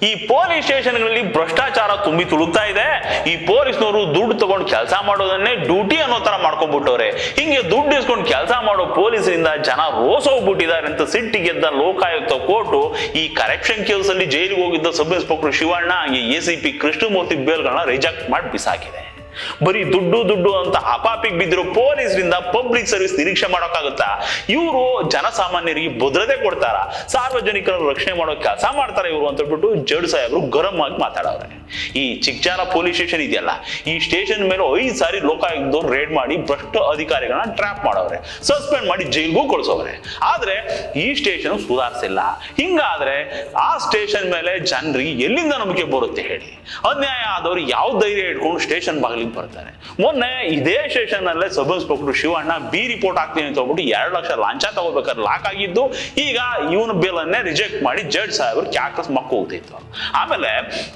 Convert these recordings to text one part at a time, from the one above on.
ಈ ಪೊಲೀಸ್ ಸ್ಟೇಷನ್ಗಳಲ್ಲಿ ಭ್ರಷ್ಟಾಚಾರ ತುಂಬಿ ತುಳುಕ್ತಾ ಇದೆ. ಈ ಪೊಲೀಸ್ನವರು ದುಡ್ಡು ತಗೊಂಡು ಕೆಲಸ ಮಾಡೋದನ್ನೇ ಡ್ಯೂಟಿ ಅನ್ನೋ ತರ ಮಾಡ್ಕೊಂಡ್ಬಿಟ್ಟವ್ರೆ. ಹಿಂಗೆ ದುಡ್ಡು ಇಸ್ಕೊಂಡು ಕೆಲಸ ಮಾಡೋ ಪೊಲೀಸರಿಂದ ಜನ ರೋಸ್ ಹೋಗ್ಬಿಟ್ಟಿದ್ದಾರೆ ಅಂತ ಸಿಟ್ಟಿಗೆದ್ದ ಲೋಕಾಯುಕ್ತ ಕೋರ್ಟು ಈ ಕರಪ್ಷನ್ ಕೇಸ್ ಅಲ್ಲಿ ಜೈಲಿಗೆ ಹೋಗಿದ್ದ ಸಬ್ ಇನ್ಸ್ಪೆಕ್ಟರ್ ಶಿವಣ್ಣ ಹಾಗೆ ಎಸಿಪಿ ಕೃಷ್ಣಮೂರ್ತಿ ಬೇಲ್ಗಳನ್ನ ರಿಜೆಕ್ಟ್ ಮಾಡಿ ಬಿಸಾಕಿದೆ. ಬರೀ ದುಡ್ಡು ಅಂತ ಅಪಾಪಿಗೆ ಬಿದ್ದಿರೋ ಪೊಲೀಸರಿಂದ ಪಬ್ಲಿಕ್ ಸರ್ವಿಸ್ ನಿರೀಕ್ಷೆ ಮಾಡೋಕ್ಕಾಗುತ್ತಾ? ಇವರು ಜನಸಾಮಾನ್ಯರಿಗೆ ಭದ್ರತೆ ಕೊಡ್ತಾರ, ಸಾರ್ವಜನಿಕರ ರಕ್ಷಣೆ ಮಾಡೋ ಕೆಲಸ ಮಾಡ್ತಾರೆ ಇವರು ಅಂತ ಹೇಳ್ಬಿಟ್ಟು ಜಡ್ಜ್ ಸಾಹೇಬರು ಗರಂ ಆಗಿ ಮಾತಾಡವ್ರೆ. ಈ ಚಿಕ್ಜಾರ ಪೊಲೀಸ್ ಸ್ಟೇಷನ್ ಇದೆಯಲ್ಲ, ಈ ಸ್ಟೇಷನ್ ಮೇಲೆ 5 ಸಾರಿ ಲೋಕಾಯುಕ್ತದವ್ರು ರೇಡ್ ಮಾಡಿ ಭ್ರಷ್ಟ ಅಧಿಕಾರಿಗಳನ್ನ ಟ್ರ್ಯಾಪ್ ಮಾಡವ್ರೆ, ಸಸ್ಪೆಂಡ್ ಮಾಡಿ ಜೈಲ್ಗೂ ಕಳಿಸೋವ್ರೆ. ಆದ್ರೆ ಈ ಸ್ಟೇಷನ್ ಸುಧಾರಿಸಿಲ್ಲ. ಹಿಂಗಾದ್ರೆ ಆ ಸ್ಟೇಷನ್ ಮೇಲೆ ಜನರಿಗೆ ಎಲ್ಲಿಂದ ನಂಬಿಕೆ ಬರುತ್ತೆ ಹೇಳಿ? ಅನ್ಯಾಯ ಆದವ್ರು ಯಾವ ಧೈರ್ಯ ಇಟ್ಕೊಂಡು ಸ್ಟೇಷನ್ ಬಾಗಿಲಿಗೆ ಬರ್ತಾರೆ? ಮೊನ್ನೆ ಇದೇ ಸ್ಟೇಷನ್ ನಲ್ಲೇ sub inspector Shivanna B report ಹಾಕ್ತೀನಿ ಅಂತ ಹೇಳ್ಬಿಟ್ಟು 2 ಲಕ್ಷ ಲಂಚ ತಗೋಬೇಕಾದ್ರೆ ಲಾಕ್ ಆಗಿದ್ದು, ಈಗ ಇವನ ಬಿಲ್ ಅನ್ನೇ ರಿಜೆಕ್ಟ್ ಮಾಡಿ ಜಡ್ಜ್ ಸಾಹೇಬರು ಕ್ಯಾಕ್ಟಸ್ ಮಕ್ಕ ಹೋಗ್ತಿತ್ತು. ಆಮೇಲೆ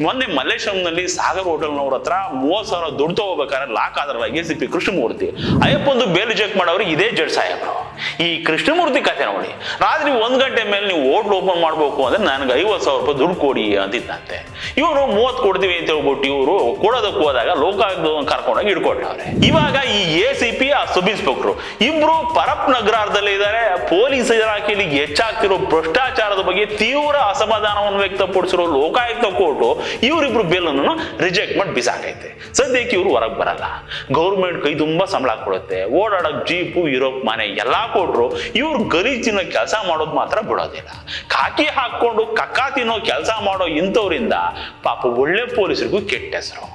ಮೊನ್ನೆ ಮಲ್ಲೇಶ್ವರಂನಲ್ಲಿ ಸಾಗರ್ ಹೋಟೆಲ್ನವ್ರ ಹತ್ರ 30,000 ದುಡ್ಡು ತಗೋಬೇಕಾದ್ರೆ ಲಾಕ್ ಆದ್ರಲ್ಲ ಎಸಿಪಿ ಕೃಷ್ಣಮೂರ್ತಿ, ಅಯ್ಯಪ್ಪಂದು ಬೇಲ್ ರಿಜೆಕ್ಟ್ ಮಾಡೋರು ಇದೇ ಜಡ್ಜ್ ಸಾಹೇಬರು. ಈ ಕೃಷ್ಣಮೂರ್ತಿ ಕಥೆ ನೋಡಿ, ರಾತ್ರಿ 1 ಗಂಟೆ ಮೇಲೆ ನೀವು ಹೋಟ್ಲ್ ಓಪನ್ ಮಾಡ್ಬೇಕು ಅಂದ್ರೆ ನನಗೆ 50,000 ರೂಪಾಯಿ ದುಡ್ಡು ಕೊಡಿ ಅಂತಿದ್ದಂತೆ. ಇವರು 30 ಕೊಡ್ತೀವಿ ಅಂತ ಹೇಳ್ಬಿಟ್ಟು ಇವರು ಕೊಡೋದಕ್ಕೆ ಹೋದಾಗ ಲೋಕಾಯುಕ್ತ ಕರ್ಕೊಂಡೋಗಿ ಹಿಡ್ಕೊಂಡವ್ರೆ. ಇವಾಗ ಈ ಎಸಿಪಿ ಆ ಸಬ್ ಇನ್ಸ್ಪೆಕ್ಟರ್ ಇಬ್ರು ಪರಪ್ ನಗರದಲ್ಲಿ ಇದ್ದಾರೆ. ಪೊಲೀಸ್ ಇಲಾಖೆಯಲ್ಲಿ ಹೆಚ್ಚಾಗ್ತಿರೋ ಭ್ರಷ್ಟಾಚಾರದ ಬಗ್ಗೆ ತೀವ್ರ ಅಸಮಾಧಾನವನ್ನು ವ್ಯಕ್ತಪಡಿಸಿರೋ ಲೋಕಾಯುಕ್ತ ಕೋರ್ಟು ಇವರಿಬ್ರು ಬೇಲ್ ಅನ್ನು ರಿಜೆಕ್ಟ್ ಮಾಡಿ ಬಿಸಾಕೈತೆ. ಸದ್ಯಕ್ಕೆ ಇವರು ಹೊರಗೆ ಬರಲ್ಲ. ಗೌರ್ಮೆಂಟ್ ಕೈ ತುಂಬಾ ಸಂಬಳ ಕೊಡುತ್ತೆ, ಓಡಾಡಕ್ ಜೀಪು ಇರೋಕ್ ಮನೆ ಎಲ್ಲಾ ಕೊಟ್ರು ಇವ್ರು ಗಲೀಜಿನ ಕೆಲಸ ಮಾಡೋದು ಮಾತ್ರ ಬಿಡೋದಿಲ್ಲ. ಕಾಕಿ ಹಾಕೊಂಡು ಕಕ್ಕ ತಿನ್ನೋ ಕೆಲಸ ಮಾಡೋ ಇಂಥವ್ರಿಂದ ಪಾಪ ಒಳ್ಳೆ ಪೊಲೀಸರಿಗೂ ಕೆಟ್ಟ ಹೆಸರು.